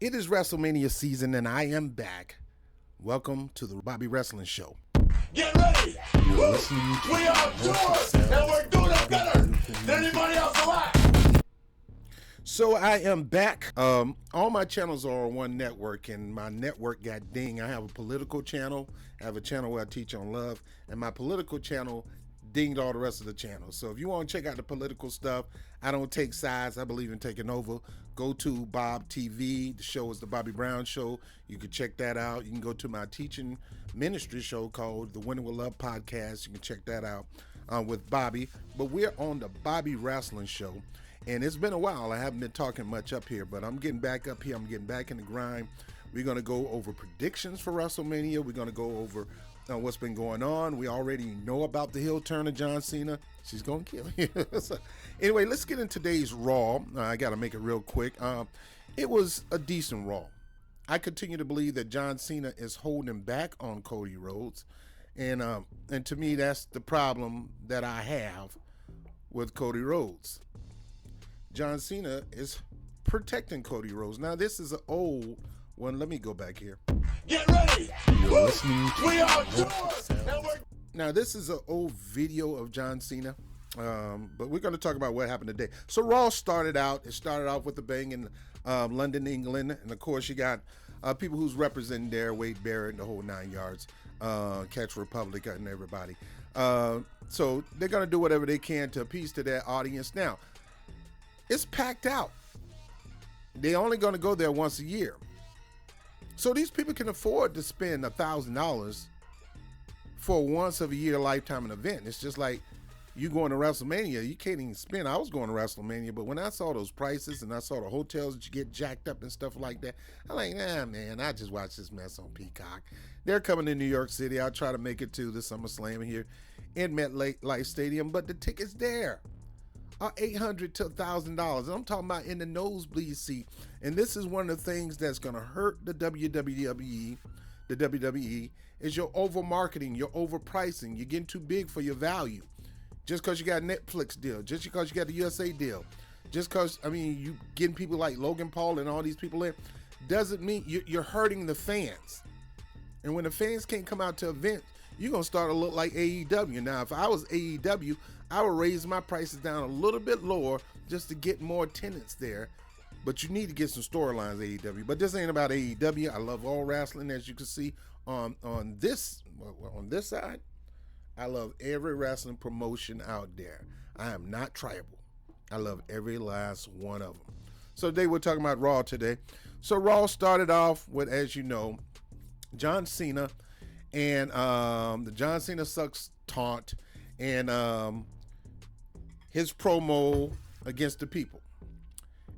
It is WrestleMania season and I am back. Welcome to the Bobby Wrestling Show. Get ready! Woo! We are doors and we're doing it better than anybody else alive! So I am back. All my channels are on one network and my network got dinged. I have a political channel. I have a channel where I teach on love, and my political channel dinged all the rest of the channels. So if you want to check out the political stuff, I don't take sides. I believe in taking over. Go to Bob TV. The show is the Bobby Brown Show. You can check that out. You can go to my teaching ministry show called the Winning with Love Podcast. You can check that out with Bobby. But we're on the Bobby Wrestling Show. And it's been a while. I haven't been talking much up here, but I'm getting back up here. I'm getting back in the grind. We're going to go over predictions for WrestleMania. We're going to go over what's been going on. We already know about the heel turn of John Cena. She's going to kill you. So, anyway, let's get in today's Raw. I got to make it real quick. It was a decent Raw. I continue to believe that John Cena is holding back on Cody Rhodes. And to me, that's the problem that I have with Cody Rhodes. John Cena is protecting Cody Rhodes. Now, this is an old one. Let me go back here. Get ready! Woo! We are doors and we're... Now, this is an old video of John Cena, but we're going to talk about what happened today. So, Raw started out off with a bang in London, England. And, of course, you got people who's representing there, Wade Barrett and the whole 9 yards, Catch Republic and everybody. So, they're going to do whatever they can to appease to their audience. Now, it's packed out. They're only going to go there once a year. So these people can afford to spend $1,000 for a once of a year lifetime event. It's just like you going to WrestleMania, you can't even spend. I was going to WrestleMania, but when I saw those prices and I saw the hotels that you get jacked up and stuff like that, I'm like, nah, man, I just watch this mess on Peacock. They're coming to New York City. I'll try to make it to the SummerSlam here in MetLife Stadium, but the tickets there are $800 to $1,000. And I'm talking about in the nosebleed seat. And this is one of the things that's going to hurt the WWE. The WWE is your over marketing, your overpricing. You're getting too big for your value. Just because you got a Netflix deal, just because you got the USA deal, just because, you getting people like Logan Paul and all these people in, doesn't mean you're hurting the fans. And when the fans can't come out to events, you're going to start to look like AEW. Now, if I was AEW, I would raise my prices down a little bit lower just to get more attendance there. But you need to get some storylines, AEW. But this ain't about AEW. I love all wrestling, as you can see on this side. I love every wrestling promotion out there. I am not tribal. I love every last one of them. So today we're talking about Raw today. So Raw started off with, as you know, John Cena and the John Cena sucks taunt and his promo against the people.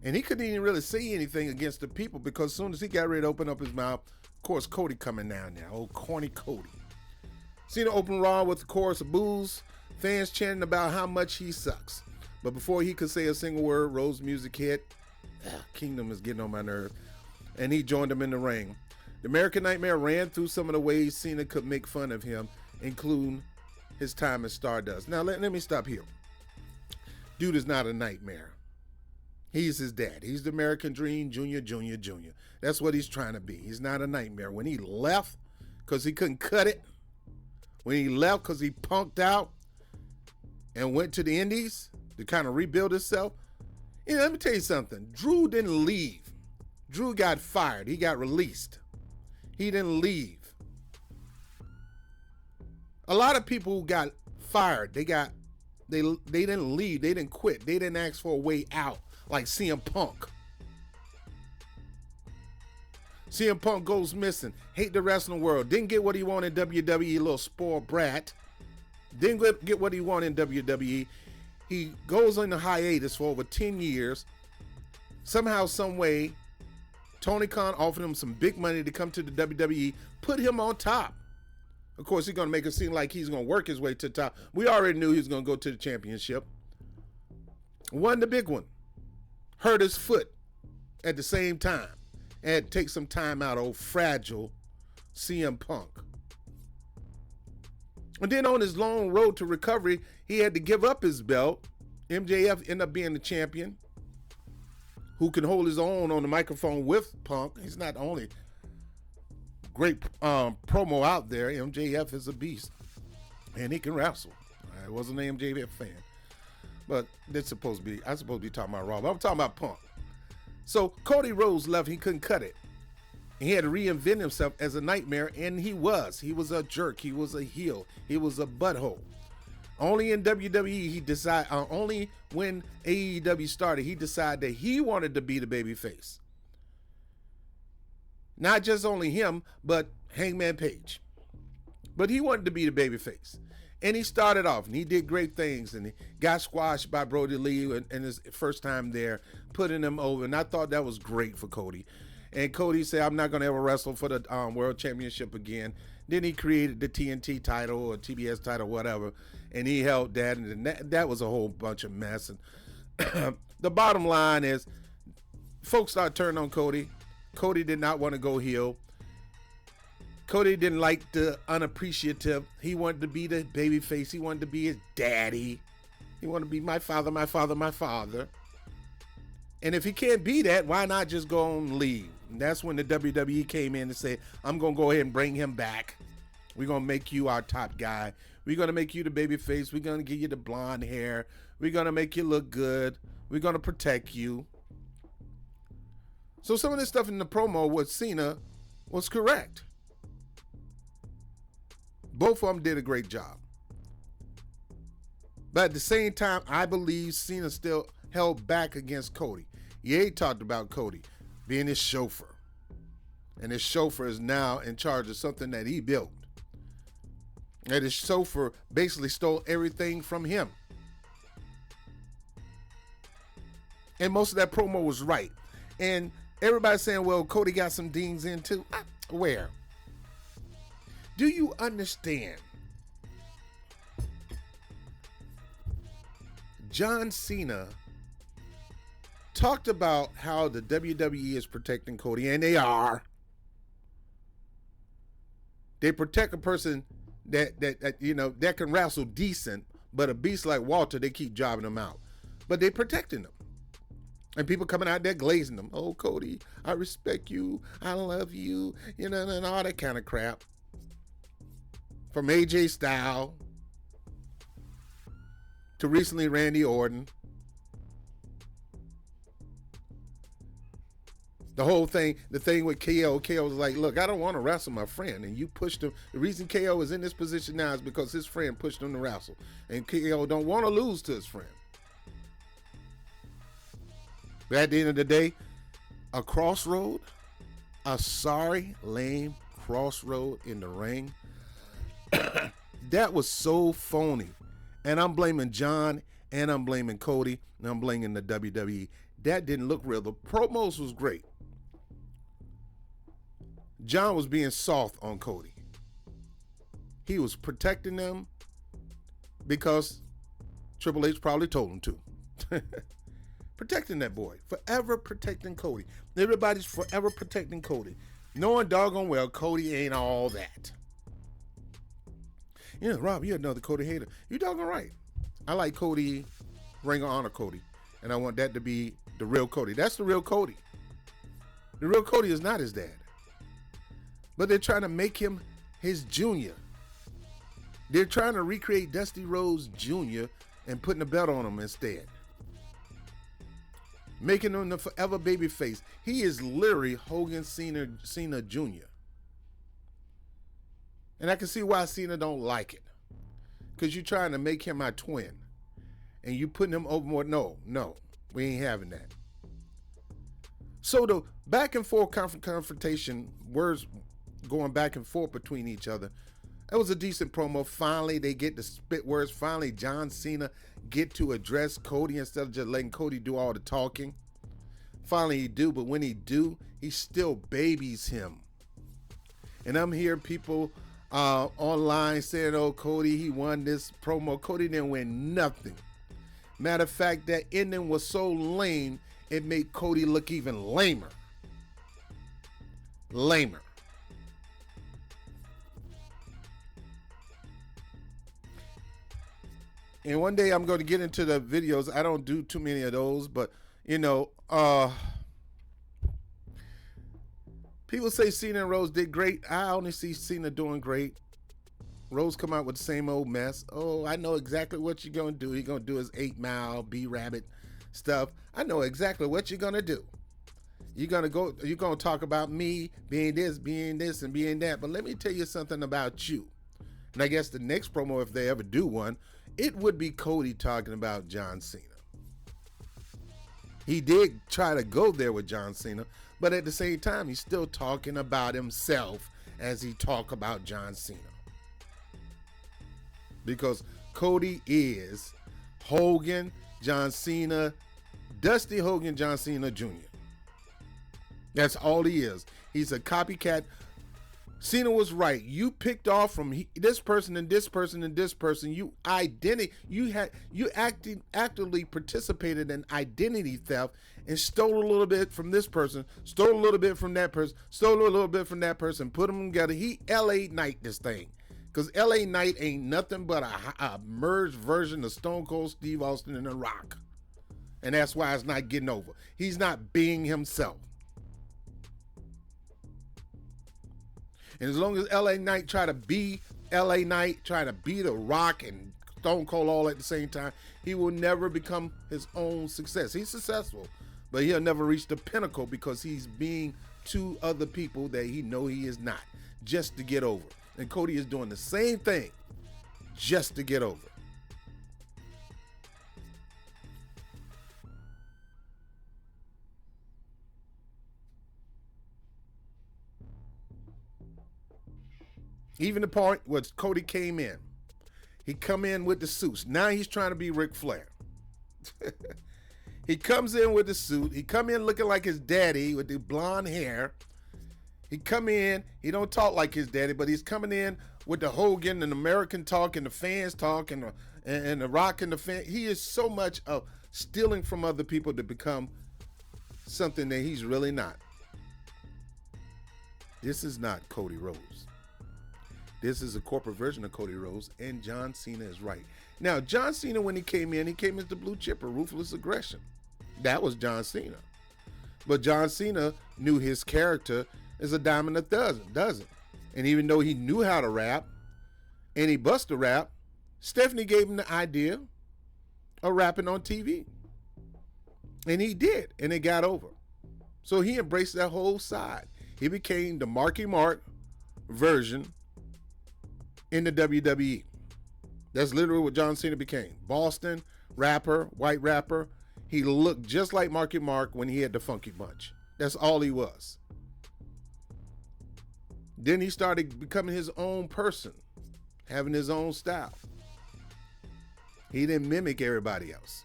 And he couldn't even really say anything against the people because as soon as he got ready to open up his mouth, of course, Cody coming down now. Old corny Cody. Cena opened Raw with a chorus of boos, fans chanting about how much he sucks. But before he could say a single word, Rose music hit. Kingdom is getting on my nerve. And he joined him in the ring. The American Nightmare ran through some of the ways Cena could make fun of him, including his time as Stardust. Now, let me stop here. Dude is not a nightmare. He's his dad. He's the American Dream, Junior. That's what he's trying to be. He's not a nightmare. When he left because he couldn't cut it, when he left because he punked out and went to the Indies to kind of rebuild himself, let me tell you something. Drew didn't leave. Drew got fired. He got released. He didn't leave. A lot of people who got fired, they didn't leave. They didn't quit. They didn't ask for a way out like CM Punk. CM Punk goes missing. Hate the wrestling world. Didn't get what he wanted in WWE, little spoiled brat. Didn't get what he wanted in WWE. He goes on a hiatus for over 10 years. Somehow, some way, Tony Khan offered him some big money to come to the WWE, put him on top. Of course, he's going to make it seem like he's going to work his way to the top. We already knew he was going to go to the championship. Won the big one. Hurt his foot at the same time. And take some time out, old fragile CM Punk. And then on his long road to recovery, he had to give up his belt. MJF ended up being the champion. who can hold his own on the microphone with Punk. He's not the only great promo out there. MJF is a beast, and he can wrestle. I wasn't an MJF fan, but I'm supposed to be talking about Raw, but I'm talking about Punk. So Cody Rhodes left. He couldn't cut it. He had to reinvent himself as a nightmare, and he was. He was a jerk. He was a heel. He was a butthole. Only in WWE he decided. Only when AEW started, he decided that he wanted to be the babyface. Not just only him, but Hangman Page. But he wanted to be the babyface, and he started off, and he did great things, and he got squashed by Brody Lee in his first time there, putting him over, and I thought that was great for Cody. And Cody said, I'm not going to ever wrestle for the World Championship again. Then he created the TNT title or TBS title, whatever, and he held that, and that was a whole bunch of mess. And the bottom line is, folks started turning on Cody. Cody did not want to go heel. Cody didn't like the unappreciative. He wanted to be the babyface. He wanted to be his daddy. He wanted to be my father, my father, my father. And if he can't be that, why not just go and leave? And that's when the WWE came in and said, I'm going to go ahead and bring him back. We're going to make you our top guy. We're going to make you the baby face. We're going to give you the blonde hair. We're going to make you look good. We're going to protect you. So some of this stuff in the promo with Cena was correct. Both of them did a great job. But at the same time, I believe Cena still held back against Cody. Ye talked about Cody being his chauffeur. And his chauffeur is now in charge of something that he built. And his chauffeur basically stole everything from him. And most of that promo was right. And everybody's saying, well, Cody got some dings in too. Where? Do you understand? John Cena talked about how the WWE is protecting Cody, and they are. They protect a person that can wrestle decent, but a beast like Walter, they keep driving him out. But they protecting him. And people coming out there glazing them. Oh, Cody, I respect you. I love you. And all that kind of crap. From AJ Styles to recently Randy Orton. The whole thing, the thing with KO was like, look, I don't want to wrestle my friend. And you pushed him. The reason KO is in this position now is because his friend pushed him to wrestle. And KO don't want to lose to his friend. But at the end of the day, a crossroad, a sorry, lame crossroad in the ring, that was so phony. And I'm blaming John, and I'm blaming Cody, and I'm blaming the WWE. That didn't look real. The promos was great. John was being soft on Cody. He was protecting them because Triple H probably told him to. Protecting that boy. Forever protecting Cody. Everybody's forever protecting Cody. Knowing doggone well Cody ain't all that. Rob, you're another Cody hater. You doggone right. I like Cody, Ring of Honor Cody. And I want that to be the real Cody. That's the real Cody. The real Cody is not his dad. But they're trying to make him his junior. They're trying to recreate Dusty Rhodes Jr. and putting a belt on him instead. Making him the forever baby face. He is literally Hogan Cena Jr. And I can see why Cena don't like it. Because you're trying to make him my twin. And you putting him over more. No, we ain't having that. So the back and forth confrontation, words going back and forth between each other, that was a decent promo. Finally, they get the spit words. Finally, John Cena get to address Cody instead of just letting Cody do all the talking. Finally, he do, but when he do, he still babies him. And I'm hearing people online saying, oh, Cody, he won this promo. Cody didn't win nothing. Matter of fact, that ending was so lame, it made Cody look even lamer. Lamer. And one day I'm going to get into the videos. I don't do too many of those, but You know, people say Cena and Rose did great. I only see Cena doing great. Rose come out with the same old mess. Oh, I know exactly what you're gonna do. You're gonna do his 8 Mile, B Rabbit stuff. I know exactly what you're gonna do. You're gonna talk about me being this, and being that. But let me tell you something about you. And I guess the next promo, if they ever do one, it would be Cody talking about John Cena. He did try to go there with John Cena, but at the same time, he's still talking about himself as he talk about John Cena. Because Cody is Hogan, John Cena, Dusty Hogan, John Cena Jr. That's all he is. He's a copycat. Cena was right. You picked off from this person and this person and this person. You actively participated in identity theft and stole a little bit from this person, stole a little bit from that person, stole a little bit from that person, put them together. He LA Knight this thing. Because LA Knight ain't nothing but a merged version of Stone Cold Steve Austin and The Rock. And that's why it's not getting over. He's not being himself. And as long as LA Knight try to be LA Knight, try to be The Rock and Stone Cold all at the same time, he will never become his own success. He's successful, but he'll never reach the pinnacle because he's being two other people that he know he is not, just to get over. And Cody is doing the same thing just to get over. Even the part where Cody came in. He come in with the suits. Now he's trying to be Ric Flair. He comes in with the suit. He come in looking like his daddy with the blonde hair. He come in, he don't talk like his daddy, but he's coming in with the Hogan and American talk and the fans talk and the Rock and the fan. He is so much of stealing from other people to become something that he's really not. This is not Cody Rhodes. This is a corporate version of Cody Rhodes, and John Cena is right. Now, John Cena, when he came as the blue chipper, ruthless aggression. That was John Cena. But John Cena knew his character is a dime in a dozen. And even though he knew how to rap, and he busted rap, Stephanie gave him the idea of rapping on TV. And he did, and it got over. So he embraced that whole side. He became the Marky Mark version in the WWE. That's literally what John Cena became. Boston rapper, white rapper. He looked just like Marky Mark when he had the Funky Bunch. That's all he was. Then he started becoming his own person, having his own style. He didn't mimic everybody else.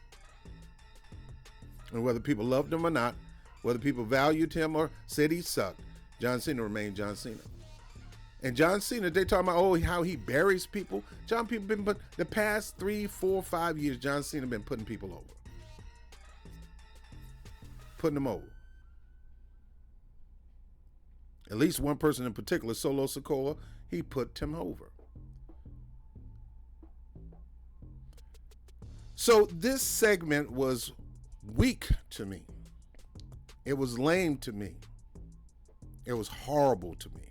And whether people loved him or not, whether people valued him or said he sucked, John Cena remained John Cena. And John Cena, they talking about, how he buries people. The past 3, 4, 5 years, John Cena been putting people over. Putting them over. At least one person in particular, Solo Sikoa, he put him over. So this segment was weak to me. It was lame to me. It was horrible to me.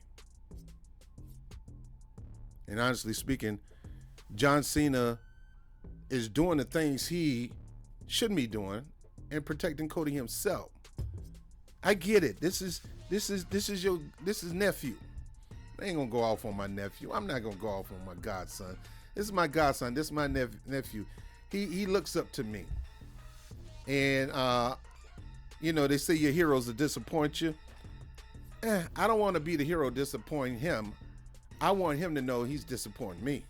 And honestly speaking, John Cena is doing the things he shouldn't be doing and protecting Cody himself. I get it. This is nephew. I ain't gonna go off on my nephew. I'm not gonna go off on my godson. This is my godson. This is my nephew. He looks up to me. And they say your heroes will disappoint you. I don't want to be the hero disappointing him. I want him to know he's disappointing me.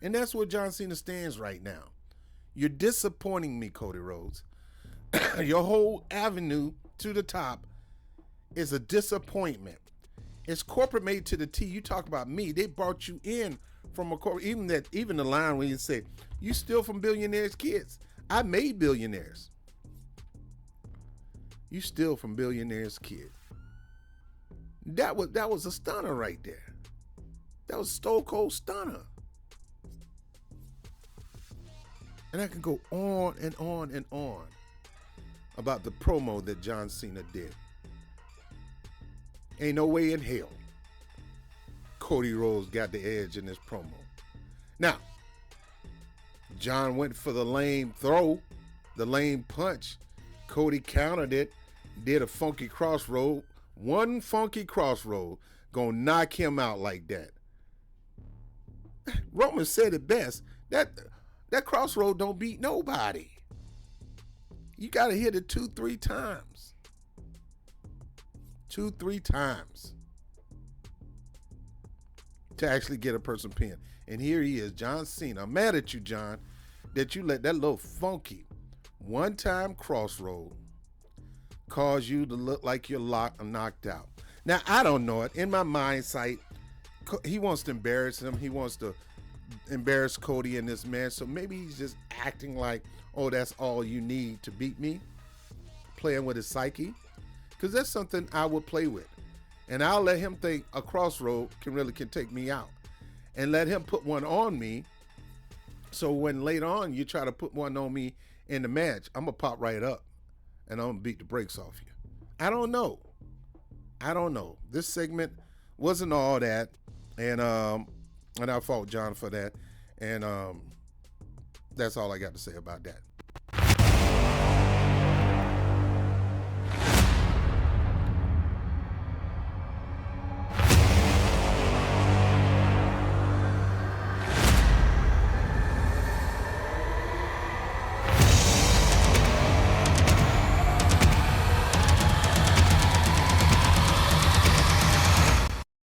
And that's where John Cena stands right now. You're disappointing me, Cody Rhodes. Your whole avenue to the top is a disappointment. It's corporate made to the T. You talk about me. They brought you in from a corporate. Even the line when you say, you steal from billionaires' kids. I made billionaires. You steal from billionaires' kids. That was a stunner right there. That was Stone Cold stunner. And I can go on and on and on. about the promo that John Cena did. Ain't no way in hell Cody Rhodes got the edge in this promo. Now, John went for the lame throw, the lame punch. Cody countered it, did a funky crossroad. One funky crossroad gonna knock him out like that. Roman said it best. That crossroad don't beat nobody. You gotta hit it 2-3 times. 2-3 times to actually get a person pinned. And here he is, John Cena. I'm mad at you, John, that you let that little funky one-time crossroad cause you to look like you're knocked out. Now, I don't know it. In my mind sight, he wants to embarrass him. He wants to embarrass Cody in this match. So maybe he's just acting like, oh, that's all you need to beat me. Playing with his psyche. Because that's something I would play with. And I'll let him think a crossroad can take me out. And let him put one on me. So when later on you try to put one on me in the match, I'm going to pop right up. And I'm going to beat the brakes off you. I don't know. This segment wasn't all that. And I fault John for that. And that's all I got to say about that.